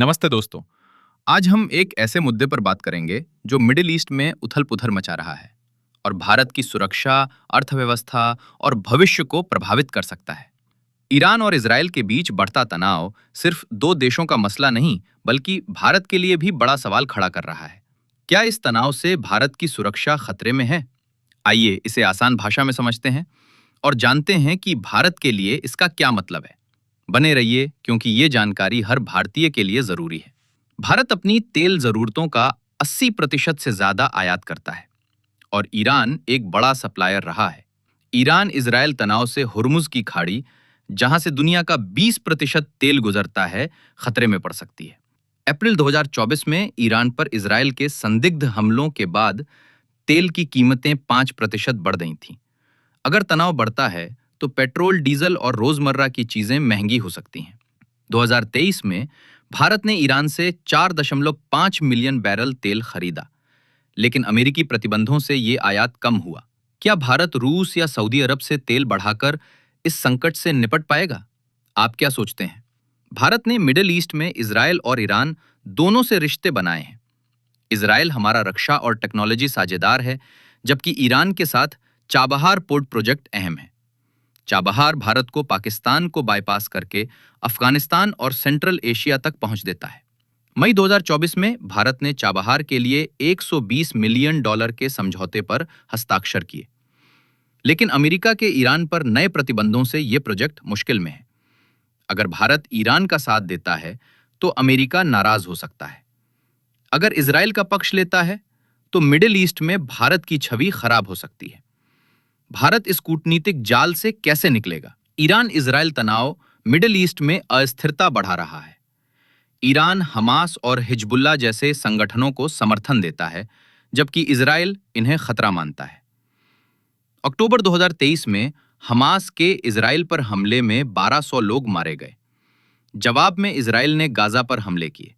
नमस्ते दोस्तों। आज हम एक ऐसे मुद्दे पर बात करेंगे जो मिडिल ईस्ट में उथल-पुथल मचा रहा है और भारत की सुरक्षा, अर्थव्यवस्था और भविष्य को प्रभावित कर सकता है। ईरान और इजरायल के बीच बढ़ता तनाव सिर्फ दो देशों का मसला नहीं, बल्कि भारत के लिए भी बड़ा सवाल खड़ा कर रहा है। क्या इस तनाव से भारत की सुरक्षा खतरे में है? आइए इसे आसान भाषा में समझते हैं और जानते हैं कि भारत के लिए इसका क्या मतलब है। बने रहिए, क्योंकि ये जानकारी हर भारतीय के लिए जरूरी है। भारत अपनी तेल जरूरतों का 80% से ज्यादा आयात करता है और ईरान एक बड़ा सप्लायर रहा है। ईरान इजरायल तनाव से हुर्मुज की खाड़ी, जहां से दुनिया का 20% तेल गुजरता है, खतरे में पड़ सकती है। अप्रैल 2024 में ईरान पर इजरायल के संदिग्ध हमलों के बाद तेल की कीमतें 5% बढ़ गई थीं। अगर तनाव बढ़ता है तो पेट्रोल, डीजल और रोजमर्रा की चीजें महंगी हो सकती हैं। 2023 में भारत ने ईरान से 4.5 मिलियन बैरल तेल खरीदा, लेकिन अमेरिकी प्रतिबंधों से ये आयात कम हुआ। क्या भारत रूस या सऊदी अरब से तेल बढ़ाकर इस संकट से निपट पाएगा? आप क्या सोचते हैं? भारत ने मिडिल ईस्ट में इजरायल और ईरान दोनों से रिश्ते बनाए हैं। इजरायल हमारा रक्षा और टेक्नोलॉजी साझेदार है, जबकि ईरान के साथ चाबहार पोर्ट प्रोजेक्ट अहम है। चाबहार भारत को पाकिस्तान को बाईपास करके अफगानिस्तान और सेंट्रल एशिया तक पहुंच देता है। मई 2024 में भारत ने चाबहार के लिए $120 मिलियन के समझौते पर हस्ताक्षर किए, लेकिन अमेरिका के ईरान पर नए प्रतिबंधों से यह प्रोजेक्ट मुश्किल में है। अगर भारत ईरान का साथ देता है तो अमेरिका नाराज हो सकता है। अगर इजरायल का पक्ष लेता है तो मिडिल ईस्ट में भारत की छवि खराब हो सकती है। भारत इस कूटनीतिक जाल से कैसे निकलेगा? ईरान इजरायल तनाव मिडिल ईस्ट में अस्थिरता बढ़ा रहा है। ईरान हमास और हिजबुल्लाह जैसे संगठनों को समर्थन देता है, जबकि इजरायल इन्हें खतरा मानता है। अक्टूबर 2023 में हमास के इजरायल पर हमले में 1200 लोग मारे गए। जवाब में इजरायल ने गाजा पर हमले किए।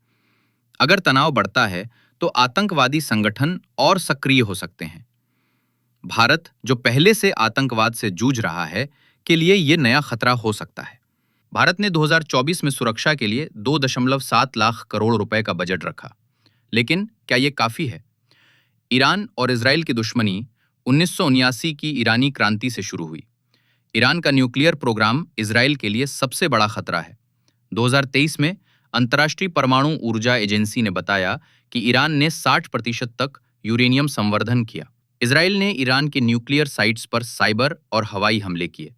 अगर तनाव बढ़ता है तो आतंकवादी संगठन और सक्रिय हो सकते हैं। भारत, जो पहले से आतंकवाद से जूझ रहा है, के लिए यह नया खतरा हो सकता है। भारत ने 2024 में सुरक्षा के लिए 2.7 लाख करोड़ रुपए का बजट रखा, लेकिन क्या यह काफी है? ईरान और इजरायल की दुश्मनी 1979 की ईरानी क्रांति से शुरू हुई। ईरान का न्यूक्लियर प्रोग्राम इजरायल के लिए सबसे बड़ा खतरा है। 2023 में अंतर्राष्ट्रीय परमाणु ऊर्जा एजेंसी ने बताया कि ईरान ने 60% तक यूरेनियम संवर्धन किया। इजरायल ने ईरान के न्यूक्लियर साइट्स पर साइबर और हवाई हमले किए।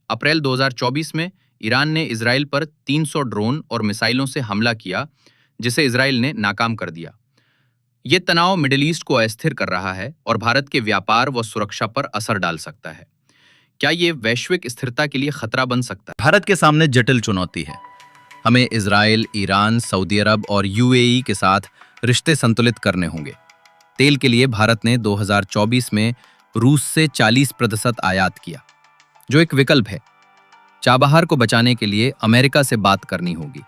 अप्रैल 2024 में ईरान ने इजरायल पर 300 ड्रोन और मिसाइलों से हमला किया, जिसे इजरायल ने नाकाम कर दिया। ये तनाव मिडिल ईस्ट को अस्थिर कर रहा है और भारत के व्यापार व सुरक्षा पर असर डाल सकता है। क्या ये वैश्विक स्थिरता के लिए खतरा बन सकता है? भारत के सामने जटिल चुनौती है। हमें इजरायल, ईरान, सऊदी अरब और यूएई के साथ रिश्ते संतुलित करने होंगे। तेल के लिए भारत ने 2024 में रूस से 40% आयात किया, जो एक विकल्प है। चाबहार को बचाने के लिए अमेरिका से बात करनी होगी।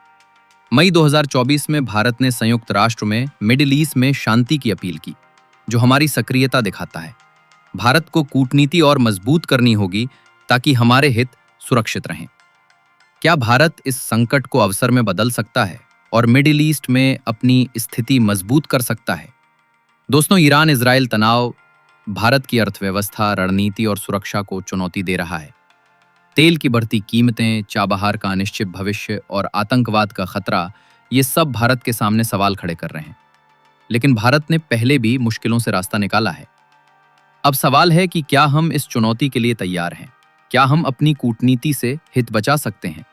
मई 2024 में भारत ने संयुक्त राष्ट्र में मिडिल ईस्ट में शांति की अपील की, जो हमारी सक्रियता दिखाता है। भारत को कूटनीति और मजबूत करनी होगी ताकि हमारे हित सुरक्षित रहें। क्या भारत इस संकट को अवसर में बदल सकता है और मिडिल ईस्ट में अपनी स्थिति मजबूत कर सकता है? दोस्तों, ईरान इजरायल तनाव भारत की अर्थव्यवस्था, रणनीति और सुरक्षा को चुनौती दे रहा है। तेल की बढ़ती कीमतें, चाबहार का अनिश्चित भविष्य और आतंकवाद का खतरा, ये सब भारत के सामने सवाल खड़े कर रहे हैं। लेकिन भारत ने पहले भी मुश्किलों से रास्ता निकाला है। अब सवाल है कि क्या हम इस चुनौती के लिए तैयार हैं? क्या हम अपनी कूटनीति से हित बचा सकते हैं?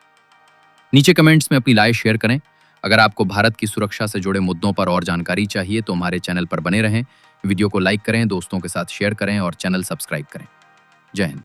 नीचे कमेंट्स में अपनी राय शेयर करें। अगर आपको भारत की सुरक्षा से जुड़े मुद्दों पर और जानकारी चाहिए तो हमारे चैनल पर बने रहें। वीडियो को लाइक करें, दोस्तों के साथ शेयर करें और चैनल सब्सक्राइब करें। जय हिंद।